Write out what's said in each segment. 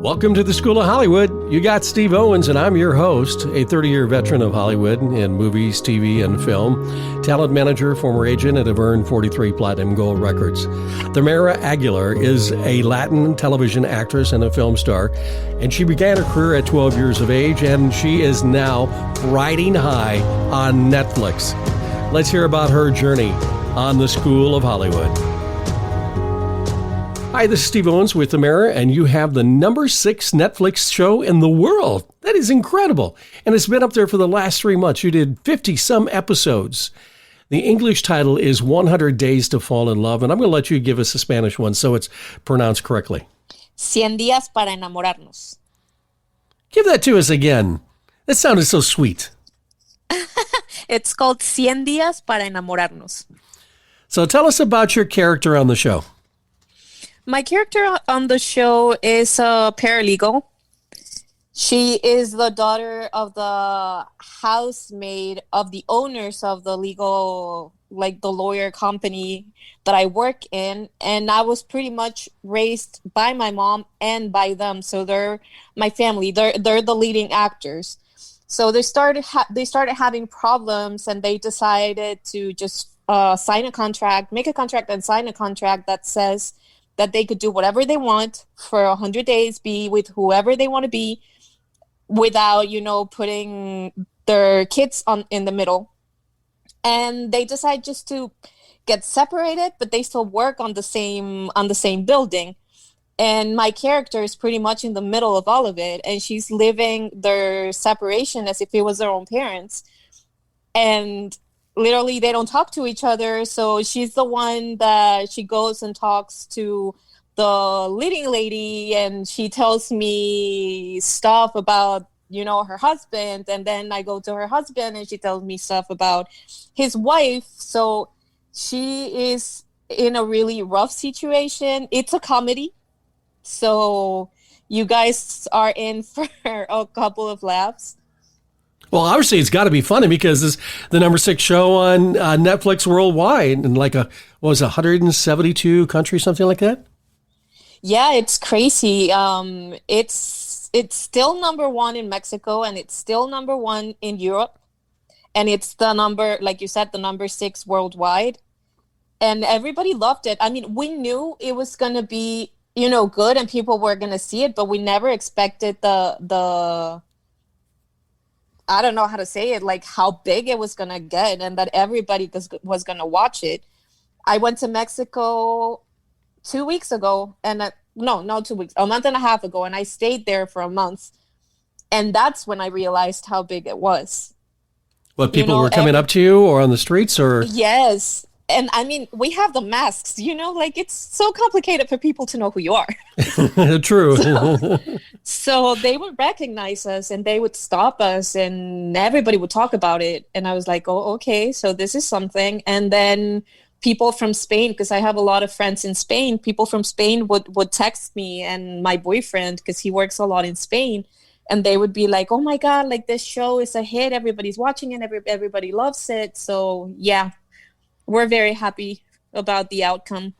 Welcome to the School of Hollywood. You got Steve Owens, and I'm your host, a 30-year veteran of Hollywood in movies, TV, and film, talent manager, former agent, and have earned 43 platinum gold records. Thamara Aguilar is a Latin television actress and a film star, and she began her career at 12 years of age, and she is now riding high on Netflix. Let's hear about her journey on the School of Hollywood. Hi, this is Steve Owens with Thamara, and you have the number 6 Netflix show in the world. That is incredible. And it's been up there for the last 3 months. You did 50-some episodes. The English title is 100 Days to Fall in Love, and I'm going to let you give us the Spanish one so it's pronounced correctly. 100 días para enamorarnos. Give that to us again. That sounded so sweet. It's called 100 días para enamorarnos. So tell us about your character on the show. My character on the show is a paralegal. She is the daughter of the housemaid of the owners of the legal, like the lawyer company that I work in. And I was pretty much raised by my mom and by them. So they're my family. They're the leading actors. So they started having problems, and they decided to just sign a contract, make a contract and sign a contract that says that they could do whatever they want for 100 days, be with whoever they want to be, without, putting their kids in the middle. And they decide just to get separated, but they still work on the same building. And my character is pretty much in the middle of all of it, and she's living their separation as if it was their own parents. And literally, they don't talk to each other. So she's the one that she goes and talks to the leading lady, and she tells me stuff about, her husband. And then I go to her husband, and she tells me stuff about his wife. So she is in a really rough situation. It's a comedy. So you guys are in for a couple of laughs. Well, obviously, it's got to be funny because it's the number 6 show on Netflix worldwide in 172 countries, something like that? Yeah, it's crazy. It's still number 1 in Mexico, and it's still number 1 in Europe. And it's the number, like you said, the number 6 worldwide. And everybody loved it. I mean, we knew it was going to be, good and people were going to see it, but we never expected the I don't know how to say it, like how big it was going to get and that everybody was going to watch it. I went to Mexico 2 weeks ago, and not 2 weeks, a month and a half ago, and I stayed there for a month. And that's when I realized how big it was. What, people were coming up to you or on the streets or? Yes. And I mean, we have the masks, it's so complicated for people to know who you are. True. So they would recognize us, and they would stop us, and everybody would talk about it. And I was like, oh, okay, so this is something. And then people from Spain, because I have a lot of friends in Spain, people from Spain would text me and my boyfriend, because he works a lot in Spain. And they would be like, oh my God, like this show is a hit. Everybody's watching it. Everybody loves it. So yeah. We're very happy about the outcome.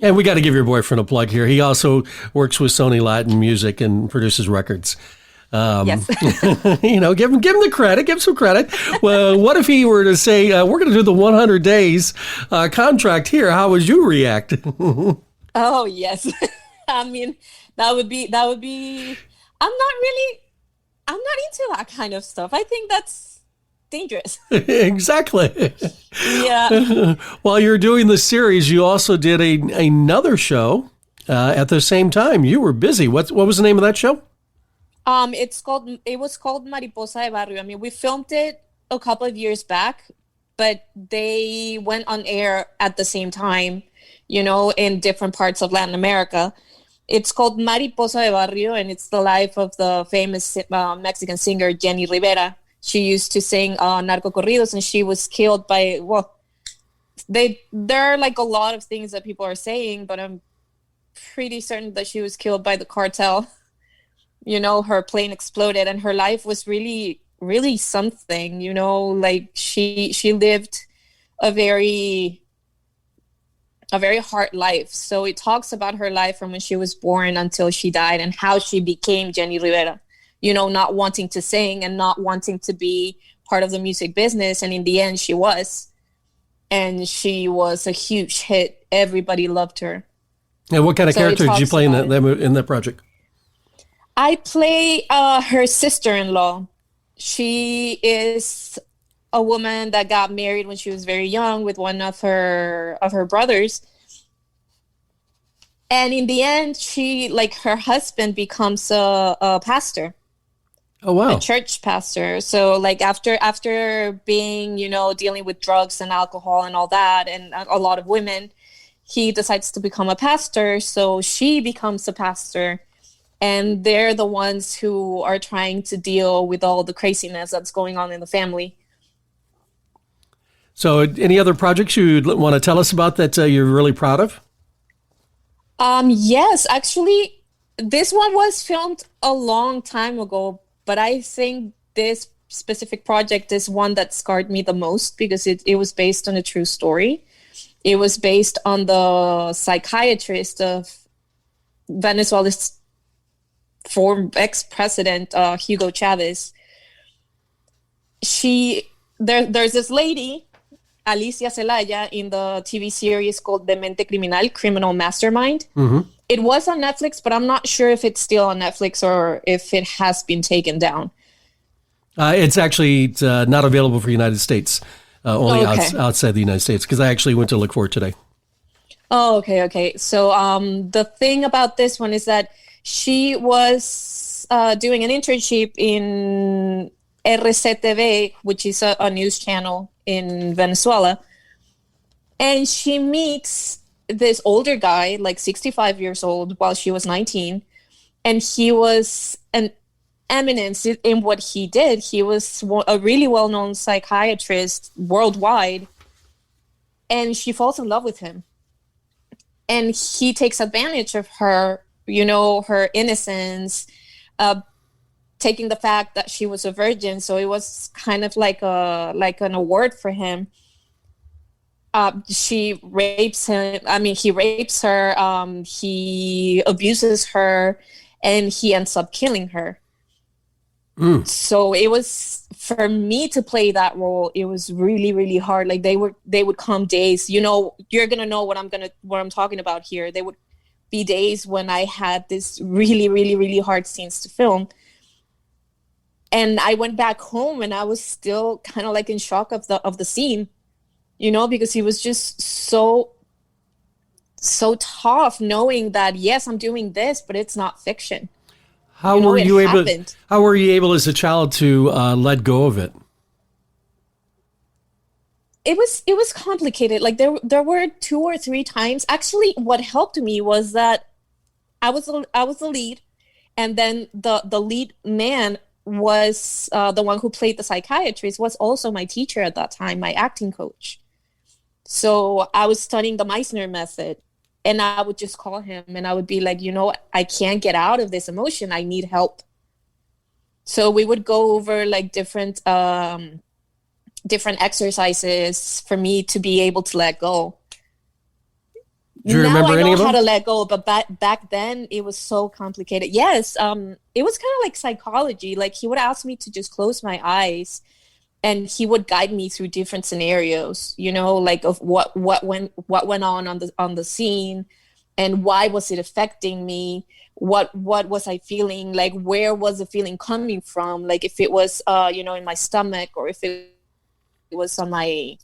And we got to give your boyfriend a plug here. He also works with Sony Latin Music and produces records. Yes. Give him the credit. Give him some credit. Well, what if he were to say, we're going to do the 100 days contract here? How would you react? Oh, yes. I mean, that would be, I'm not into that kind of stuff. I think that's dangerous. Exactly. Yeah. While you're doing the series, you also did another show at the same time. You were busy. What was the name of that show? It was called Mariposa de Barrio. I mean, we filmed it a couple of years back, but they went on air at the same time, in different parts of Latin America. It's called Mariposa de Barrio, and it's the life of the famous Mexican singer Jenny Rivera. She used to sing narco corridos, and she was killed by, there are like a lot of things that people are saying, but I'm pretty certain that she was killed by the cartel. Her plane exploded, and her life was really, really something, like she lived a very a very hard life. So it talks about her life from when she was born until she died and how she became Jenny Rivera, you know, not wanting to sing and not wanting to be part of the music business. And in the end, she was. And she was a huge hit. Everybody loved her. And what kind of character did you play in that project? I play her sister-in-law. She is a woman that got married when she was very young with one of her brothers. And in the end, her husband becomes a pastor. Oh, wow. A church pastor. So like after being, you know, dealing with drugs and alcohol and all that, and a lot of women, he decides to become a pastor. So she becomes a pastor, and they're the ones who are trying to deal with all the craziness that's going on in the family. So any other projects you'd want to tell us about that you're really proud of? Yes, actually, this one was filmed a long time ago, but I think this specific project is one that scarred me the most because it was based on a true story. It was based on the psychiatrist of Venezuela's former ex-president, Hugo Chavez. There's this lady, Alicia Zelaya, in the TV series called Demente Criminal, Criminal Mastermind. Mm-hmm. It was on Netflix, but I'm not sure if it's still on Netflix or if it has been taken down. It's actually not available for the United States, only outside the United States, because I actually went to look for it today. Oh, okay. So the thing about this one is that she was doing an internship in RCTV, which is a news channel in Venezuela. And she meets this older guy, like 65 years old, while she was 19. And he was an eminence in what he did. He was a really well-known psychiatrist worldwide. And she falls in love with him. And he takes advantage of her, you know, her innocence, taking the fact that she was a virgin. So it was kind of like an award for him. She rapes him. I mean, he rapes her. He abuses her, and he ends up killing her. So it was, for me to play that role, it was really, really hard. Like they would come days, you know, you're gonna know what I'm talking about here. They would be days when I had this really, really, really hard scenes to film. And I went back home and I was still kind of like in shock of the scene, you know, because he was just so tough, knowing that, yes, I'm doing this, but it's not fiction. How were you able as a child to let go of it? It was complicated. Like there were 2 or 3 times. Actually, what helped me was that I was the lead, and then the lead man was the one who played the psychiatrist, was also my teacher at that time, my acting coach. So I was studying the Meissner method. And I would just call him and I would be like, you know, I can't get out of this emotion. I need help. So we would go over like different exercises for me to be able to let go. Do you remember any of them? Now I know how to let go, but back then it was so complicated. Yes, it was kind of like psychology. Like he would ask me to just close my eyes, and he would guide me through different scenarios, you know, like of what went on the scene, and why was it affecting me? What was I feeling? Like, where was the feeling coming from? Like if it was, you know, in my stomach, or if it was on my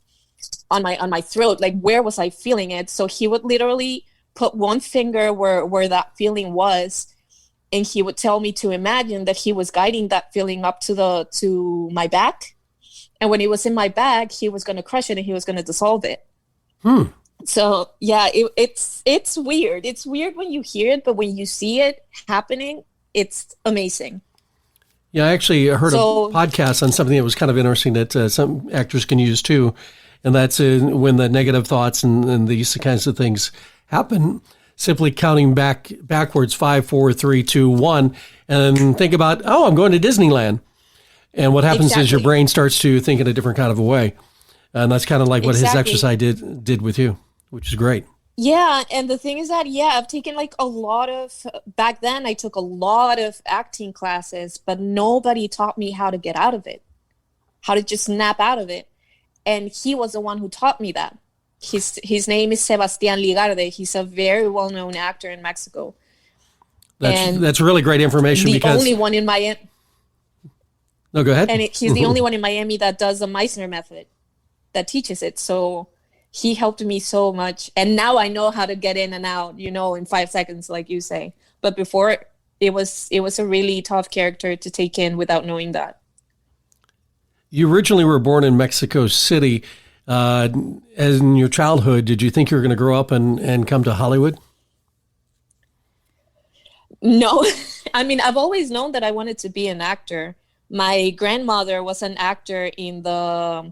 throat, like where was I feeling it? So he would literally put one finger where that feeling was, and he would tell me to imagine that he was guiding that feeling up to my back. And when it was in my bag, he was going to crush it and he was going to dissolve it. So yeah, it's weird. It's weird when you hear it, but when you see it happening, it's amazing. Yeah, I actually heard a podcast on something that was kind of interesting that some actors can use too. And that's when the negative thoughts and these kinds of things happen, simply counting backwards, 5, 4, 3, 2, 1, and think about, oh, I'm going to Disneyland. And what happens is your brain starts to think in a different kind of a way. And that's kind of like what his exercise did with you, which is great. Yeah, and the thing is that, yeah, I've taken like a lot of, back then I took a lot of acting classes, but nobody taught me how to get out of it, how to just snap out of it. And he was the one who taught me that. His name is Sebastián Ligarde. He's a very well-known actor in Mexico. And That's really great information the because only one in Miami, no, go ahead. and he's the only one in Miami that does the Meissner method, that teaches it. So he helped me so much. And now I know how to get in and out, in 5 seconds, like you say. But before, it was a really tough character to take in without knowing that. You originally were born in Mexico City. As in your childhood, did you think you were going to grow up and come to Hollywood? No, I mean, I've always known that I wanted to be an actor. My grandmother was an actor in the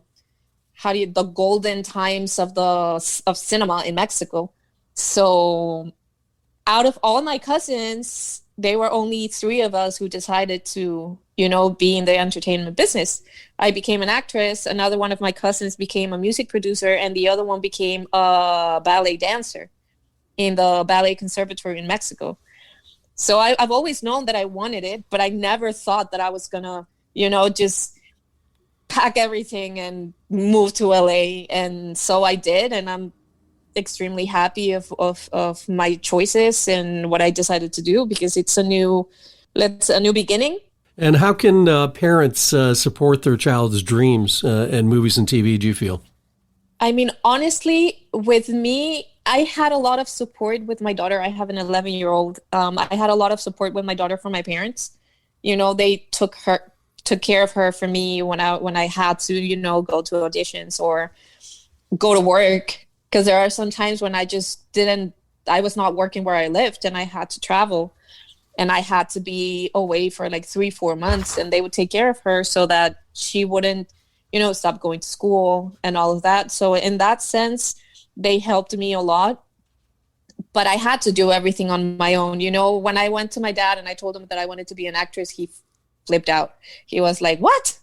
golden times of cinema in Mexico. So out of all my cousins, there were only three of us who decided to, be in the entertainment business. I became an actress. Another one of my cousins became a music producer, and the other one became a ballet dancer in the ballet conservatory in Mexico. So I've always known that I wanted it, but I never thought that I was gonna, just pack everything and move to LA. And so I did, and I'm extremely happy of my choices and what I decided to do, because it's a new beginning. And how can parents support their child's dreams in movies and TV, do you feel? I mean, honestly, with me, I had a lot of support with my daughter. I have an 11-year-old. I had a lot of support with my daughter from my parents. They took care of her for me when I had to, go to auditions or go to work. Because there are some times when I was not working where I lived, and I had to travel, and I had to be away for like 3-4 months, and they would take care of her so that she wouldn't, stop going to school and all of that. So in that sense, they helped me a lot, but I had to do everything on my own. When I went to my dad and I told him that I wanted to be an actress, he flipped out. He was like, "What?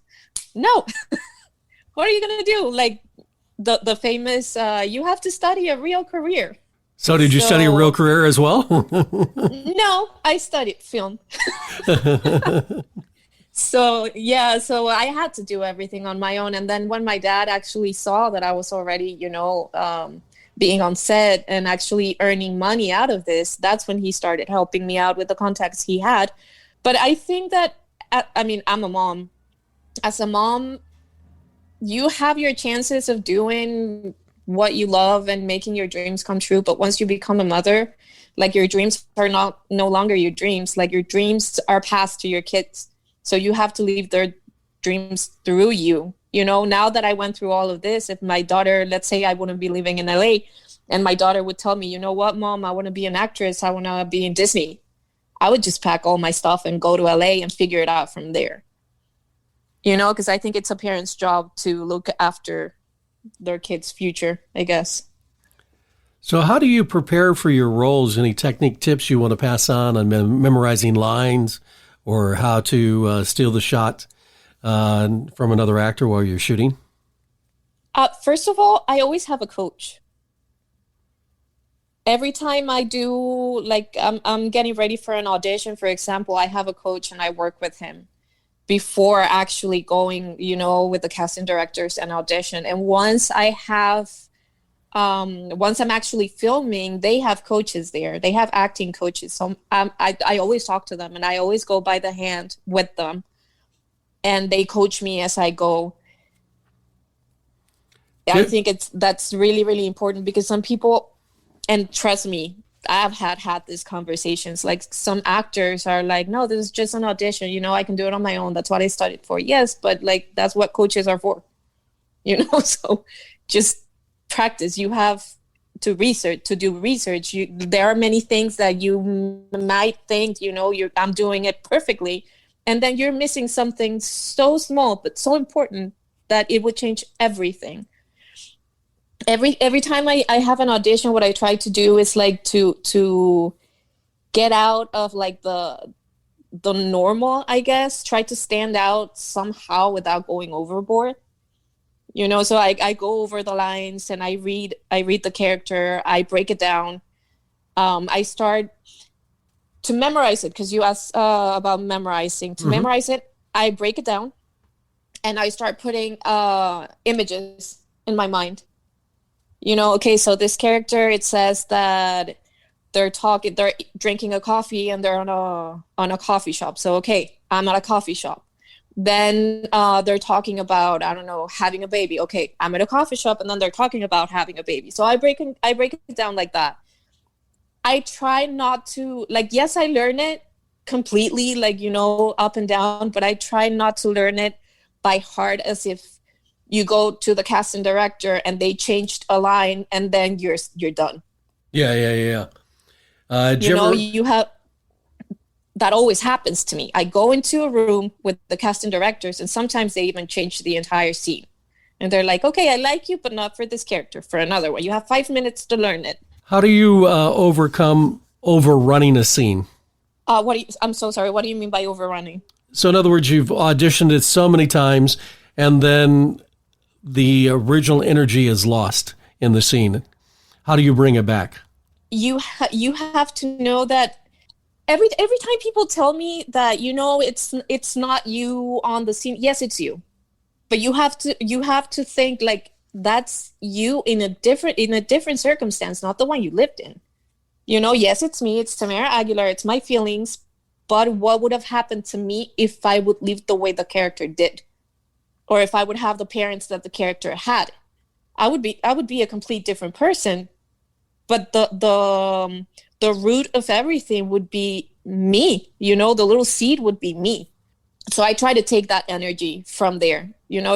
No, what are you going to do?" Like the famous, you have to study a real career. So did you study a real career as well? No, I studied film. So I had to do everything on my own. And then when my dad actually saw that I was already, being on set and actually earning money out of this, that's when he started helping me out with the contacts he had. But I think that, I'm a mom. As a mom, you have your chances of doing what you love and making your dreams come true. But once you become a mother, like, your dreams are no longer your dreams. Like, your dreams are passed to your kids. So you have to leave their dreams through you. Now that I went through all of this, if my daughter, let's say I wouldn't be living in LA, and my daughter would tell me, "You know what, Mom, I want to be an actress. I want to be in Disney." I would just pack all my stuff and go to LA and figure it out from there. Because I think it's a parent's job to look after their kids' future, I guess. So how do you prepare for your roles? Any technique tips you want to pass on memorizing lines, or how to steal the shot from another actor while you're shooting? First of all, I always have a coach. Every time I do, like, I'm getting ready for an audition, for example, I have a coach and I work with him before actually going, with the casting directors and audition. And once I'm actually filming, they have coaches there. They have acting coaches. So I always talk to them, and I always go by the hand with them, and they coach me as I go. I think that's really, really important, because some people, and trust me, I've had these conversations. Like, some actors are like, "No, this is just an audition. I can do it on my own. That's what I studied for." Yes, but like, that's what coaches are for. So just practice. You have to do research. There are many things that you might think, I'm doing it perfectly, and then you're missing something so small but so important that it would change everything. Every time I have an audition, what I try to do is like to get out of like the normal, I guess, try to stand out somehow without going overboard. So I go over the lines and I read the character, I break it down. I start to memorize it, because you asked about memorizing. To memorize it, I break it down and I start putting images in my mind. Okay, so this character, it says that they're drinking a coffee and they're on a coffee shop. So, okay, I'm at a coffee shop. Then they're talking about, I don't know, having a baby. Okay, I'm at a coffee shop, and then they're talking about having a baby. So I break it down like that. I try not to, yes, I learn it completely, up and down, but I try not to learn it by heart, as if you go to the casting director and they changed a line and then you're done. Yeah. You have, that always happens to me. I go into a room with the casting directors, and sometimes they even change the entire scene. And they're like, okay, I like you, but not for this character, for another one. You have 5 minutes to learn it. How do you overcome overrunning a scene? I'm so sorry. What do you mean by overrunning? So in other words, you've auditioned it so many times, and then the original energy is lost in the scene. How do you bring it back? You have to know that every time people tell me that, it's not you on the scene. Yes, it's you. But you have to think like that's you in a different circumstance, not the one you lived in. Yes, it's me, it's Thamara Aguilar, it's my feelings, but what would have happened to me if I would live the way the character did? Or if I would have the parents that the character had? I would be a complete different person. But the root of everything would be me, the little seed would be me. So I try to take that energy from there,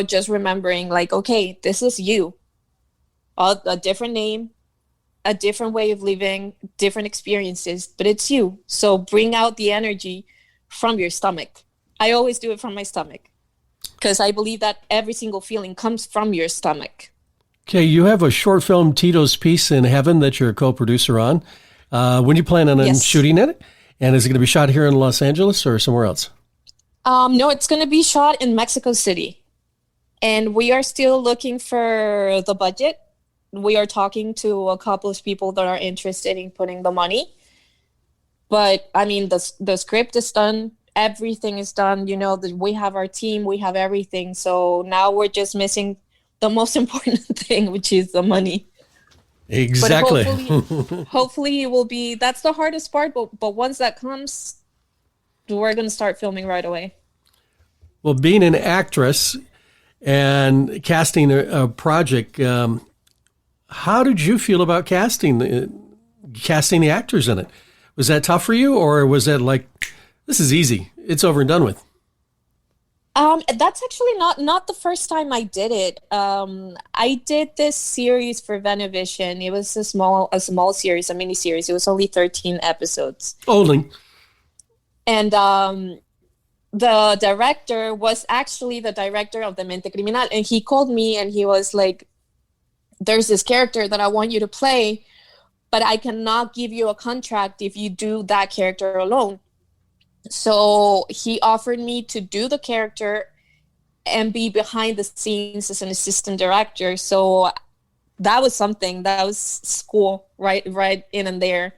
just remembering like, okay, this is you, a different name, a different way of living, different experiences, but it's you. So bring out the energy from your stomach. I always do it from my stomach, because I believe that every single feeling comes from your stomach. Okay, you have a short film, Tito's Piece in Heaven, that you're a co-producer on. When do you plan on shooting it? And is it going to be shot here in Los Angeles or somewhere else? No, it's going to be shot in Mexico City. And we are still looking for the budget. We are talking to a couple of people that are interested in putting the money. But, I mean, the script is done. Everything is done. We have our team. We have everything. So now we're just missing the most important thing, which is the money. Exactly. But hopefully it will be, that's the hardest part. But once that comes, we're going to start filming right away. Well, being an actress and casting a project, how did you feel about casting the actors in it? Was that tough for you, or was that like, this is easy, it's over and done with? That's actually not the first time I did it. I did this series for Venevision. It was a small series, a mini series. It was only 13 episodes. Only. And the director was actually the director of the Mente Criminal, and he called me and he was like, there's this character that I want you to play, but I cannot give you a contract if you do that character alone. So he offered me to do the character and be behind the scenes as an assistant director. So that was something that was school right in and there,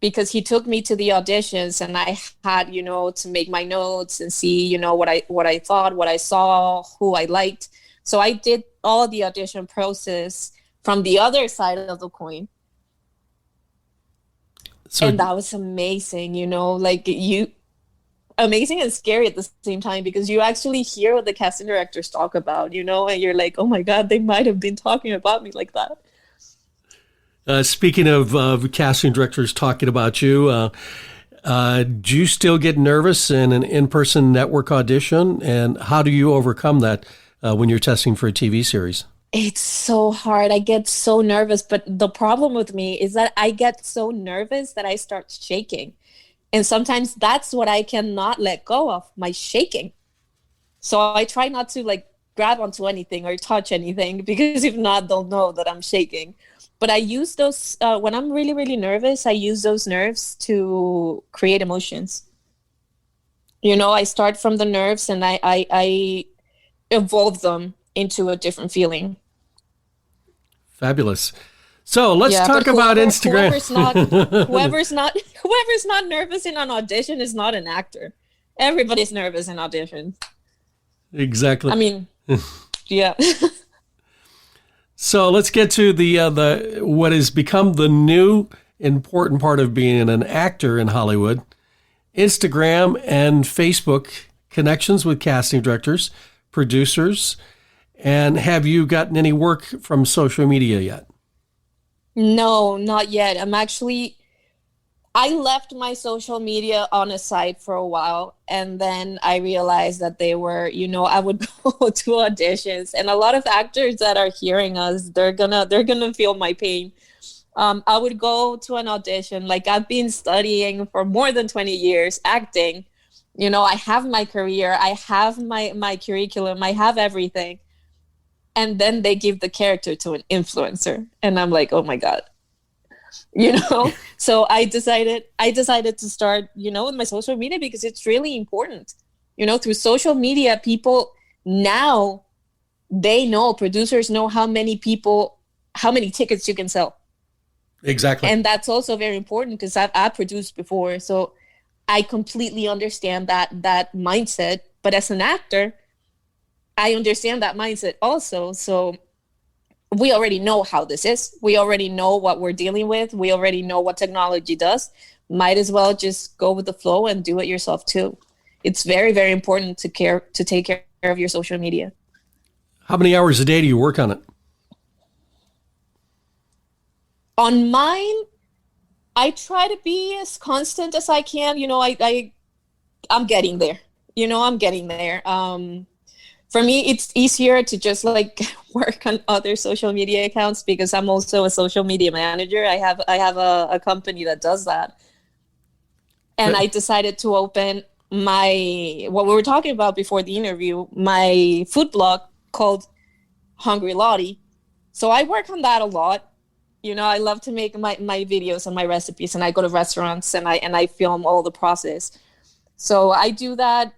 because he took me to the auditions and I had, to make my notes and see, what I thought, what I saw, who I liked. So I did all the audition process from the other side of the coin. And that was amazing, amazing and scary at the same time, because you actually hear what the casting directors talk about, and you're like, oh my God, they might have been talking about me like that. Speaking of casting directors talking about you, do you still get nervous in an in-person network audition? And how do you overcome that when you're testing for a TV series? It's so hard. I get so nervous. But the problem with me is that I get so nervous that I start shaking. And sometimes that's what I cannot let go of, my shaking. So I try not to grab onto anything or touch anything, because if not, they'll know that I'm shaking. But I use those, when I'm really, really nervous, I use those nerves to create emotions. I start from the nerves and I evolve them into a different feeling. Fabulous. So let's talk about Instagram. Whoever's not nervous in an audition is not an actor. Everybody's nervous in auditions. Exactly. I mean, yeah. So let's get to the what has become the new important part of being an actor in Hollywood: Instagram and Facebook connections with casting directors, producers. And have you gotten any work from social media yet? No, not yet. I left my social media on a side for a while, and then I realized that they were, I would go to auditions, and a lot of actors that are hearing us, they're gonna feel my pain. I would go to an audition, like I've been studying for more than 20 years, acting. I have my career, I have my curriculum, I have everything. And then they give the character to an influencer. And I'm like, oh my God. So I decided to start, with my social media, because it's really important. Through social media, people now, they know, producers know how many tickets you can sell. Exactly. And that's also very important, because I've produced before. So I completely understand that mindset. But as an actor, I understand that mindset also. So we already know how this is. We already know what we're dealing with. We already know what technology does. Might as well just go with the flow and do it yourself too. It's very, very important to take care of your social media. How many hours a day do you work on it? On mine, I try to be as constant as I can. I'm getting there. I'm getting there. For me, it's easier to just work on other social media accounts, because I'm also a social media manager. I have a company that does that. And I decided to open what we were talking about before the interview, my food blog called Hungry Lottie. So I work on that a lot. I love to make my videos and my recipes, and I go to restaurants and I film all the process. So I do that.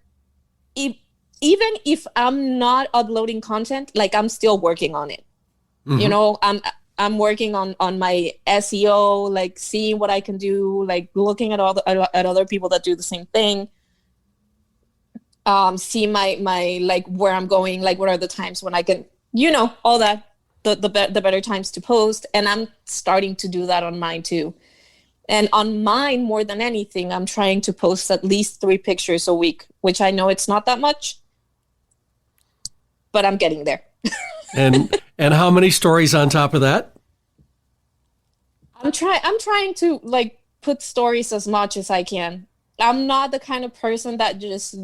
Even if I'm not uploading content, I'm still working on it. Mm-hmm. I'm working on my SEO, seeing what I can do, looking at at other people that do the same thing. See my where I'm going, what are the times when I can, all that, the better times to post. And I'm starting to do that on mine too. And on mine, more than anything, I'm trying to post at least 3 pictures a week, which I know it's not that much, but I'm getting there. and how many stories on top of that? I'm trying to put stories as much as I can. I'm not the kind of person that just,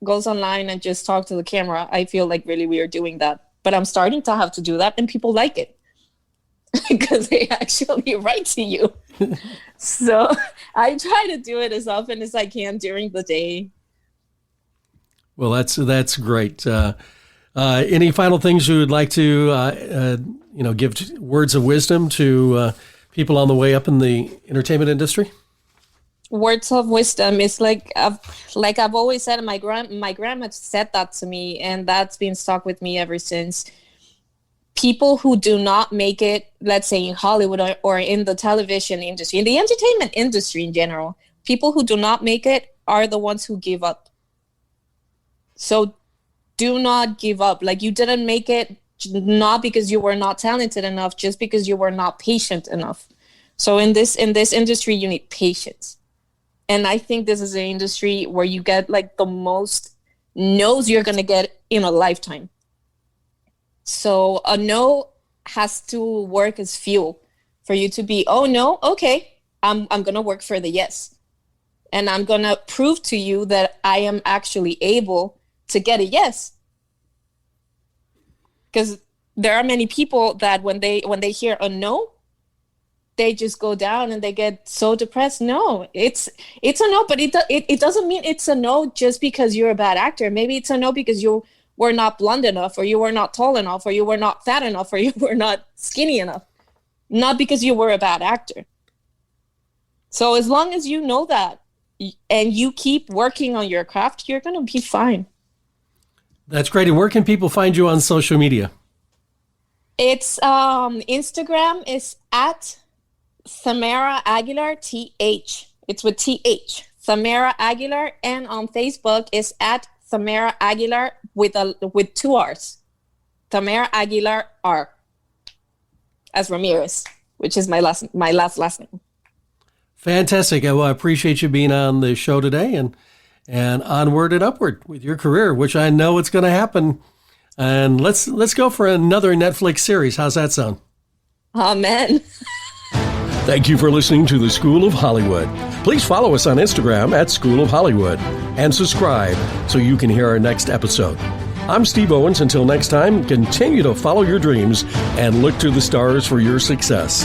goes online and just talk to the camera. I feel really weird doing that, but I'm starting to have to do that, and people like it because they actually write to you. So I try to do it as often as I can during the day. Well, that's great. Any final things you would like to, give words of wisdom to people on the way up in the entertainment industry? Words of wisdom is I've always said, my grandma said that to me, and that's been stuck with me ever since. People who do not make it, let's say in Hollywood or in the television industry, in the entertainment industry in general, people who do not make it are the ones who give up. So do not give up. You didn't make it, not because you were not talented enough, just because you were not patient enough. So in this industry, you need patience. And I think this is an industry where you get the most no's you're going to get in a lifetime. So a no has to work as fuel for you to be, oh no, okay, I'm going to work for the yes. And I'm going to prove to you that I am actually able to get a yes. Because there are many people that when they hear a no, they just go down and they get so depressed. No, it's a no, but it doesn't mean it's a no just because you're a bad actor. Maybe it's a no because you were not blonde enough, or you were not tall enough, or you were not fat enough, or you were not skinny enough. Not because you were a bad actor. So as long as you know that and you keep working on your craft, you're going to be fine. That's great. And where can people find you on social media? It's Instagram is at Thamara Aguilar TH. It's with TH. Thamara Aguilar, and on Facebook is at Thamara Aguilar with two R's. Thamara Aguilar R as Ramirez, which is my last name. Fantastic. Well, I appreciate you being on the show today, and onward and upward with your career, which I know it's going to happen. And let's go for another Netflix series. How's that sound? Amen. Thank you for listening to the School of Hollywood. Please follow us on Instagram at School of Hollywood and subscribe so you can hear our next episode. I'm Steve Owens. Until next time, continue to follow your dreams and look to the stars for your success.